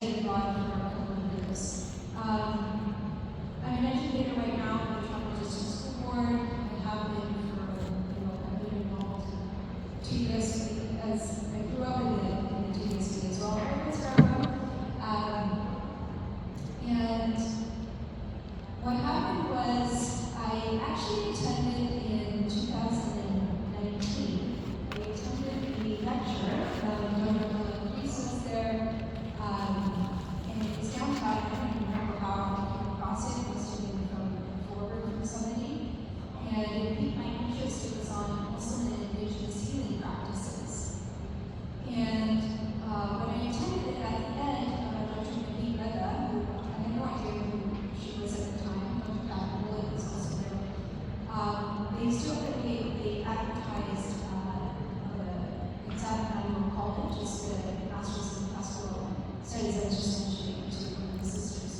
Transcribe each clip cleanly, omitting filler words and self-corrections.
abroad for a couple of years. I'm an educator right now in the Travel District School Board. I have been for, I've been involved in GBSc as I grew up in the GBSc as well. And what happened was I actually attended in 2019. I attended a lecture. Dr. Reese was there. And it was downtown. I don't remember how I came across it. It must have been from forward from somebody. And it piqued my interest. It was on Muslim and indigenous healing practices. And when I attended it at the end, Dr. Abi Siva, who I had no idea who she was at the time, Dr. Fatima Ahmad was also there. They advertised the exact annual college, just the Masters in Pastoral Studies I was just mentioning to the sisters.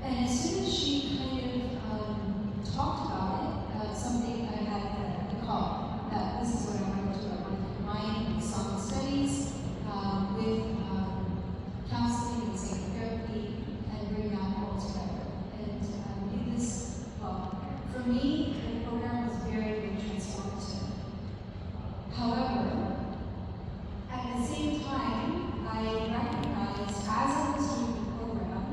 And as soon as she kind of talked about it, something I had a call that this is what I wanted to do. I wanted to combine Islamic studies with counseling and psychotherapy and bring that all together. And we did this, for me, the program was very, very transformative. However, at the same time, I recognized, as I was doing the program,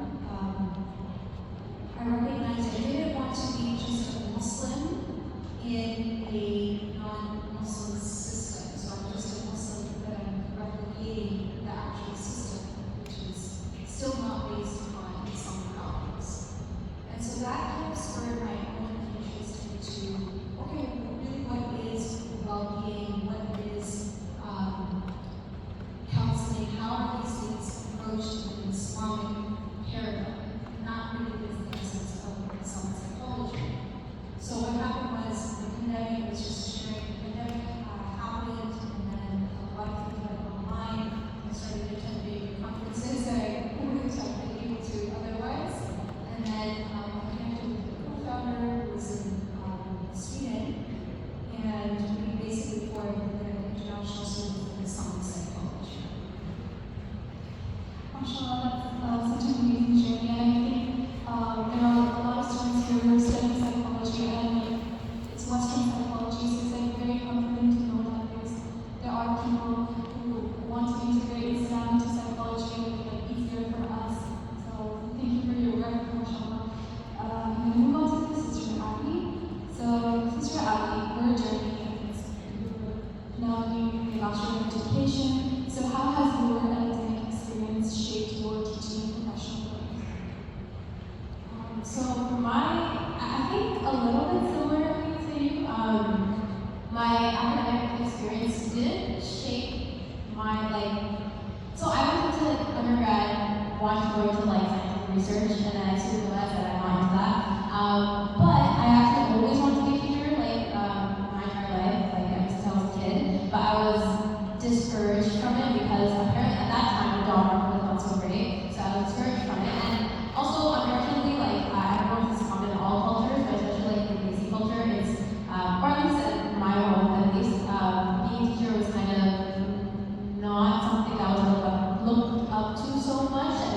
I recognized I didn't want to be just a Muslim in a non-Muslim system. So I'm just a Muslim, but I'm replicating the actual system, which is still not based on Islamic values. And so that kind of spurred my own interest into, okay, really what is well-being, what is counseling, how are these things approached in an Islamic paradigm, not really with the essence of Islamic psychology. So what happened was the pandemic was just sharing, the pandemic happened, and then a lot of things went online. I started attending conferences that I wouldn't have been able to otherwise. And then I connected with the co-founder who was in Sweden, and we basically formed the International School of Islamic Psychology. MashaAllah, that's such an amazing journey, and I think there are a lot of students here who are studying psychology, and it's Western psychology, so it's like very comforting to know that there are people who want to integrate Islam into psychology and make it easier for us. So thank you for your work, MashaAllah. I'm going to move on to Sister Ali. So Sister Ali, her journey is now doing a Bachelor of Education. So how has your academic experience shaped your teaching and professional growth? So for I think a little bit similar to you. My academic experience did shape my so I went to undergrad wanting to go into scientific research, and then I soon realized that I'm not into that. But I actually always wanted to be a teacher, my entire life, I used to tell as a kid, but I was discouraged from it because apparently at that time the job market was not so great, so I was discouraged from it. And also, unfortunately, I don't know if this is common in all cultures, but especially in the Desi culture, it's, or at least in my world at least, being a teacher was kind of not something that was looked up to so much as,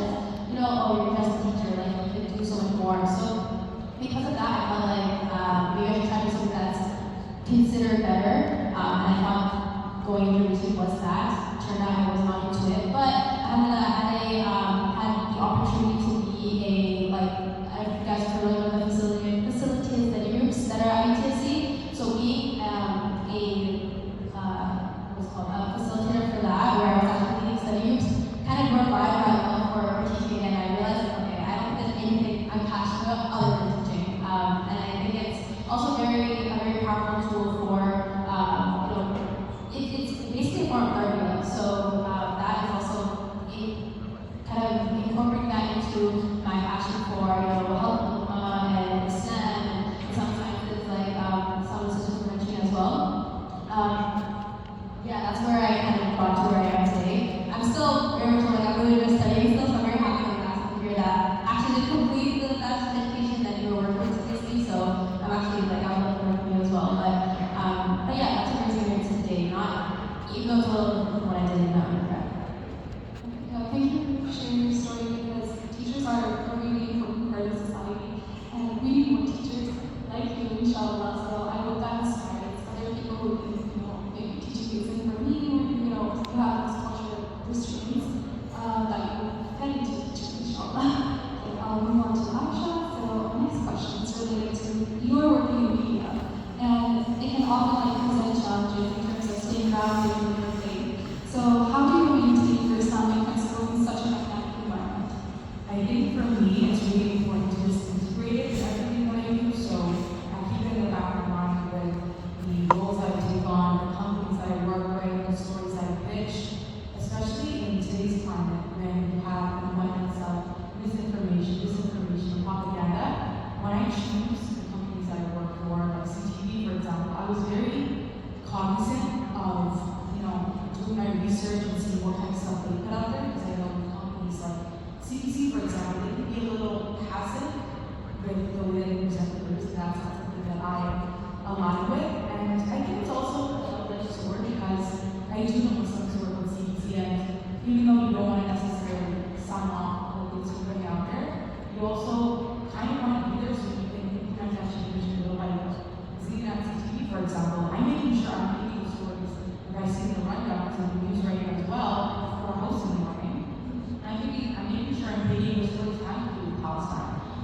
oh, you're just a teacher, you can do so much more. So because of that, I felt maybe I should try to do something that's considered better, and I thought going into research was that. Turned out I was not into it, but I had the opportunity to be I don't know if you guys are familiar with the facilities, the groups that are at UTSC. So being a facilitator for that, where I was actually leading study groups, kind of revived my love for teaching, and I realized okay, I don't think there's anything I'm passionate about other than teaching. And I think it's also a very powerful tool for it's basically a form of therapy. So that is also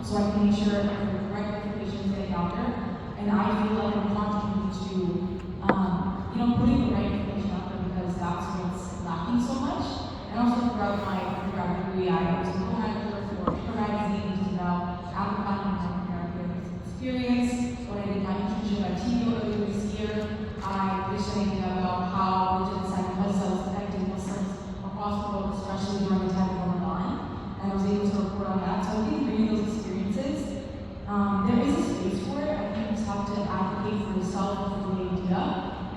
so I can make sure the correct information is getting out there. And I feel like I'm contributing to, putting the right information out there because that's what's lacking so much. And also throughout my undergraduate degree, I was a co-editor for Paper Magazine, and now amplifying my undergraduate experience. When I did my internship at TVO earlier this year, I pitched an idea about how religion and psychology was affecting Muslims across the world, especially during the time of Ramadan. And I was able to report on that. So I think bringing those experiences, there is a space for it. I think you just have to advocate for yourself for the idea,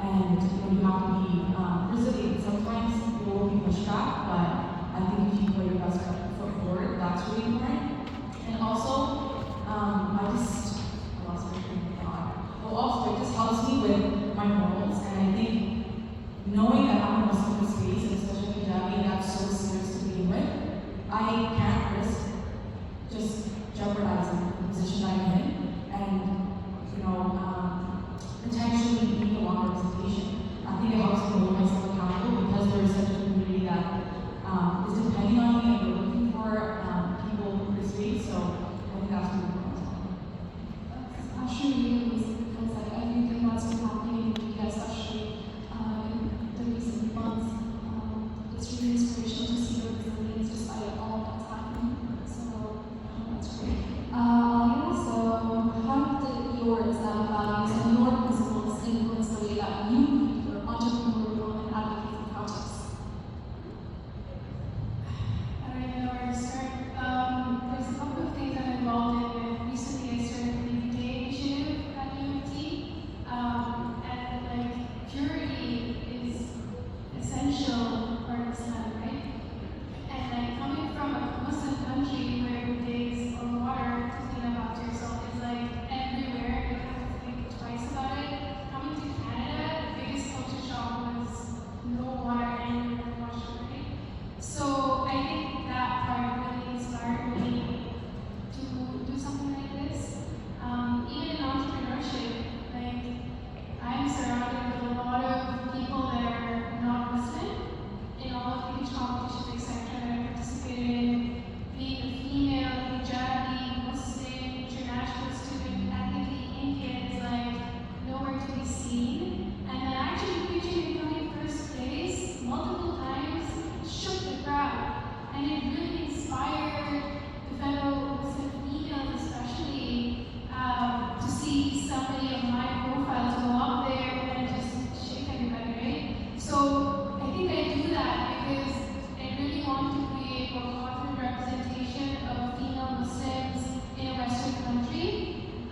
and you have to be resilient. Sometimes you will be pushed back, but I think if you put your best foot forward, that's really important. And also, I lost my train of thought. Well, also, it just helps me with my morals, and I think knowing that I'm a Muslim in space, and especially hijabi, that's so serious to begin with, I can't risk just jeopardizing the position I'm in, and potentially being the wrong representation. I think it helps me hold myself accountable because there is such a community that is depending on me and they're looking for people in this space. So I think that's really important. That's actually really amazing because like everything that's been happening in India, especially in the recent months, it's really inspirational to see your resilience despite all that's happening. So that's great. So how did your Islamic values and your principles influence the way that you lead your entrepreneurial and advocacy projects? I don't even know where to start. There's a couple of things I'm involved in. Recently, I started the BBK initiative at UMT, and like purity is essential part of Islam, right? And like coming from a Muslim country where days or water to clean up after yourself is like everywhere, you have to think twice about it. Coming to Canada, the biggest culture shock was no water anywhere to wash your right? So I think that part really inspired me to do something like this. Even in entrepreneurship, like I'm surrounded with a lot of people that are not Muslim in all of the competitions, etc. that I participated in. Being a female, hijabi, Muslim, international student, ethnically Indian is like nowhere to be seen. And then actually preaching and coming first place multiple times shook the crowd. And it really inspired the fellow Muslim females especially to see somebody of my profile to go up there and just shake everybody, right? So I think I do that because I really want to create a positive representation of female Muslims in a Western country.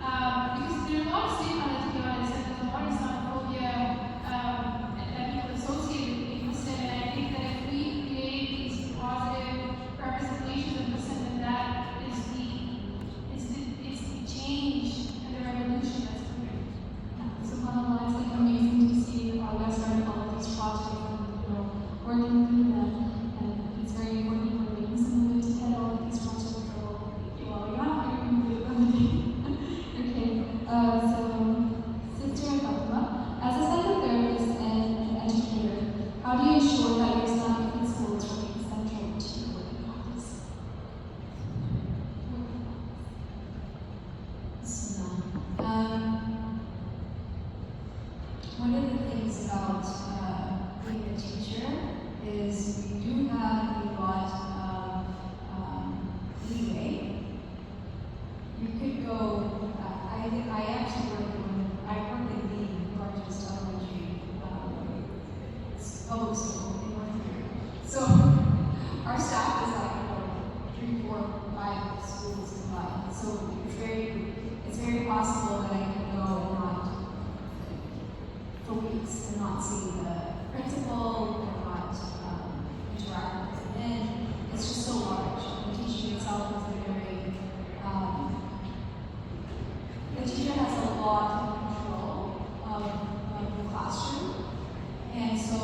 Because there are a lot of stigma, to be honest, and there's a lot of Islamophobia that people associate with being Muslim. And I think that if we create these positive representations of Muslim, then that is the change and the revolution that's coming. SubhanAllah, it's like amazing to see how you guys started all of these projects and working through them. And it's very important for making some movement to head all of these projects. So, well, yeah, I can do it. Okay, so Sister Fatima, as a psychotherapist and an educator, how do you ensure that your Islamic principles remain central to your working practice? One of the things about being a teacher is we do have a lot of leeway. You could go, I actually work in the largest elementary public school in North America. So our staff is like 3, 4, 5 schools combined. So it's very possible that I can go and not for weeks and not see the principal or not interact with them. And it's just so large. The teaching itself is very, the teacher has a lot of control of the classroom. And so